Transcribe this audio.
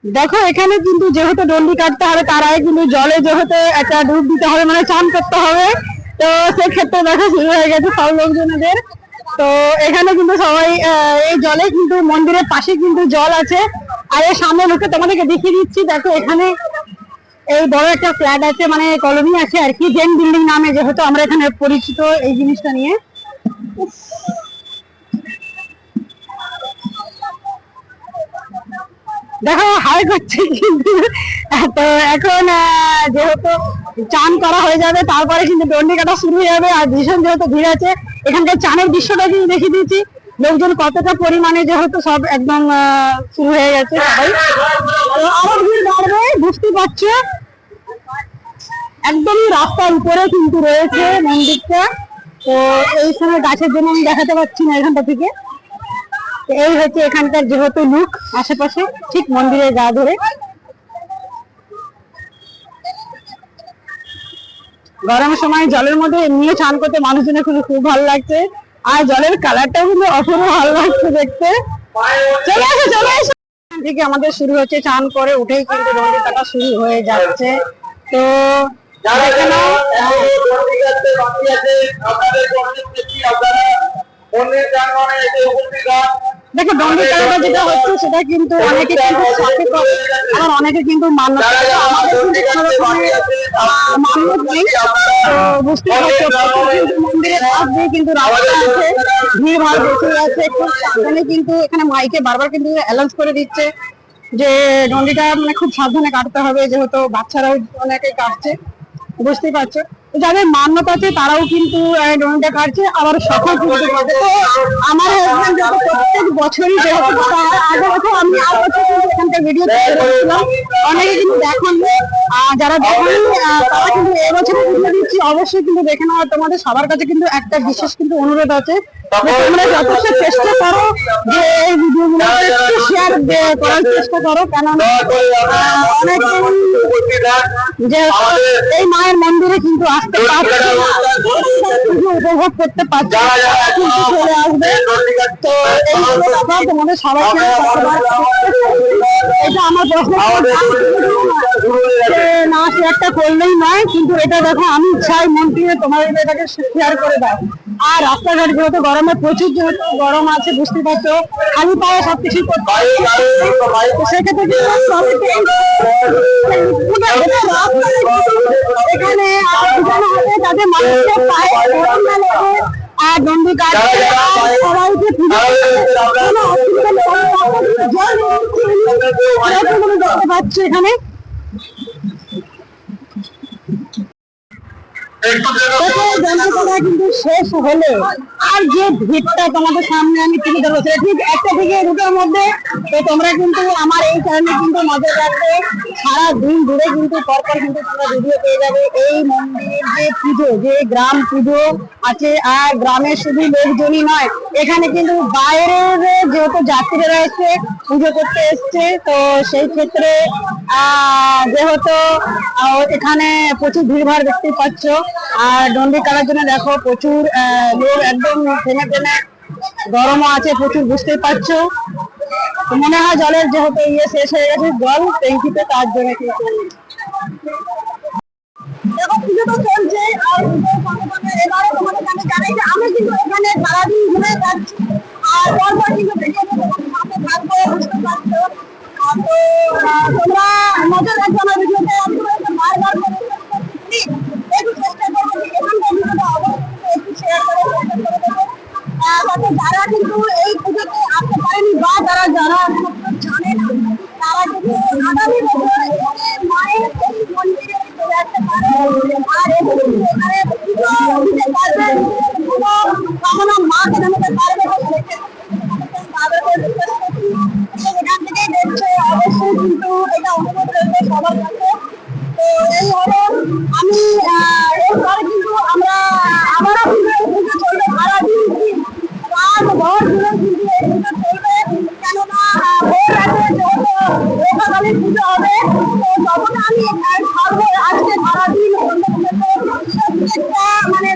দেখো এখানে কিন্তু যেহেতু ডন্ডি কাটতে হবে তার আগে কিন্তু জলে যেহেতু একটা ডুব দিতে হবে, মানে চান করতে হবে। তো সেক্ষেত্রে দেখো শুরু হয়ে গেছে সব লোকজনদের। তো এখানে কিন্তু সবাই এই জলে কিন্তু মন্দিরের পাশে কিন্তু জল আছে। আর এর সামনে ঢুকে তোমাদেরকে দেখিয়ে দিচ্ছি, দেখো এখানে এই বড় একটা ফ্ল্যাট আছে, মানে কলোনি আছে আর কি, জেন বিল্ডিং নামে, যেহেতু আমরা এখানে পরিচিত এই জিনিসটা নিয়ে। দেখো হাই করছে কিন্তু। তো এখন যেহেতু চান করা হয়ে যাবে তারপরে কিন্তু ডন্ডি কাটা শুরু হয়ে যাবে। আর ভীষণ যেহেতু ভিড় আছে, এখানকার চানের দৃশ্যটা কিন্তু দেখিয়ে দিয়েছি, লোকজন কতটা পরিমাণে যেহেতু সব একদম শুরু হয়ে গেছে সবাই। তো আরো ভিড় বাড়বে বুঝতে পারছো। একদমই রাস্তার উপরে কিন্তু রয়েছে মন্দিরটা। তো এই সময় গাছের জন্য আমি দেখাতে পাচ্ছি না এখানটা থেকে। এই হচ্ছে এখানকার যেহেতু লুক আশেপাশে ঠিক মন্দিরের গা ধরে। গরমের সময় জলের মধ্যে এমনিও চান করতে মানুষজনের খুব ভালো লাগছে। আর জলের কালারটাও কিন্তু অপূর্ব ভালো লাগছে দেখতে। চলে আসো চলে আসো। এখান থেকে আমাদের শুরু হচ্ছে, চান করে উঠেই কিন্তু ডন্ডি কাটা শুরু হয়ে যাচ্ছে। তো দেখো ডন্ডি কাটাটা যেটা হচ্ছে সেটা কিন্তু অনেকে কিন্তু শখে করে, আবার অনেকে কিন্তু মান্যত করে। আমাদের কিন্তু কোনো রকমের মান্যত নেই। তো বুঝতে পারছো কিন্তু মন্দিরের পাশ দিয়ে কিন্তু রাস্তা আছে, ভিড় ভাড় বেশি আছে, খুব সাবধানে কিন্তু এখানে মাইকে বারবার কিন্তু অ্যালাউন্স করে দিচ্ছে যে ডন্ডিটা মানে খুব সাবধানে কাটতে হবে, যেহেতু বাচ্চারাও অনেকে কাটছে, বুঝতেই পারছো। যাদের মান্যতা আছে তারাও কিন্তু ডন্ডিটা কাটছে, আবার সফল কিন্তু করছে। তো আমার হাজবেন্ড যত প্রত্যেক বছরই যেহেতু আগে বছর আমি আর বছর কিন্তু এখানকার ভিডিও করেছিলাম, অনেকে কিন্তু দেখেননি। যারা দেখেনি তারা কিন্তু এবছর ভিডিও দিচ্ছি, অবশ্যই কিন্তু দেখে নেওয়া। তোমাদের সবার কাছে কিন্তু একটা বিশেষ কিন্তু অনুরোধ আছে, তোমরা যথেষ্ট চেষ্টা করো যে এই ভিডিওগুলো একটু শেয়ার করার চেষ্টা করো, কেননা অনেক যে এই মায়ের মন্দিরে কিন্তু আসতে পারছে উপভোগ করতে পারছে কিন্তু চলে আসবে। তো এই ব্যাপার তোমাদের সবাইকে এটা আমার প্রশ্ন না শেয়ারটা করলেই নয়, কিন্তু এটা দেখো আমি চাই মন্দিরে তোমাদের এটাকে শেয়ার করে দাও। আর রাস্তাঘাট যেহেতু গরমে প্রচুর যেহেতু গরম আছে, বুঝতে পারছো খালি পায়ে সবকিছু করতে সেক্ষেত্রে এখানে যাতে মানুষের পায়ে গরম না লাগে আর ডন্ডি কাটতে সবাইকে দেখতে পাচ্ছি এখানে। কিন্তু শেষ হলে আর যে ভিড়টা তোমাদের সামনে আমি তুলে ধরবো সেটা ঠিক একটা থেকে দুটোর মধ্যে। তো তোমরা কিন্তু আমার এই চ্যানেলে কিন্তু নজর রাখবে, সারা দিন ধরে কিন্তু পরপর কিন্তু তোমরা ভিডিও পেয়ে যাবে। এই মন্দিরের যে পুজো, যে গ্রাম পুজো আছে, আর গ্রামের শুধু লোকজনই নয়, এখানে কিন্তু বাইরের যেহেতু যাত্রীরা এসে পুজো করতে এসছে। তো সেই ক্ষেত্রে যেহেতু এখানে প্রচুর ভিড়ভাড় দেখতে পাচ্ছ। আর ডন্ডি কাটার জন্য দেখো প্রচুর লোক একদম থেমে থেমে, গরমও আছে প্রচুর, বুঝতেই পারছো। মনে হয় জলের যেহেতু শেষ হয়ে গেছে জল ট্যাঙ্কিতে, তার জন্য কিন্তু দেখো পুজো তো চলছে। আর এবারে তোমাদের আমি জানাই যে আমি কিন্তু এখানে সারাদিন ঘুরে যাচ্ছি, আর পরপর কিন্তু সাথে থাকবো, বুঝতে পারছো। তো তোমরা নজর রাখবে আমার ভিডিওতে, বারবার একটু চেষ্টা করবো যে এখানকার ভিডিওটা অবশ্যই একটু শেয়ার করে দেবো। যারা কিন্তু এই পুজোতে আসতে পারেনি বা যারা জানে না, তারা কিন্তু আগামী বছর মায়ের এই মন্দিরে চলে আসতে পারে। আর এখানে পুজো দিতে পারবে, কোনো কামনা মাকে জানাতে পারবে। এখান থেকেই দেখছে, অবশ্যই কিন্তু এটা অনুরোধ রয়েছে সবার কাছে। তো এই হলো আমি এরপরে কিন্তু আমরা আবারও পুজো চলবে সারাদিন, রাত ভর ধরে কিন্তু এই পুজো চলবে, কেননা ভোর রাতে যেহেতু রেখাকালীন পুজো হবে। তো তখন আমি ছাড়বো আজকে সারাদিন একটা মানে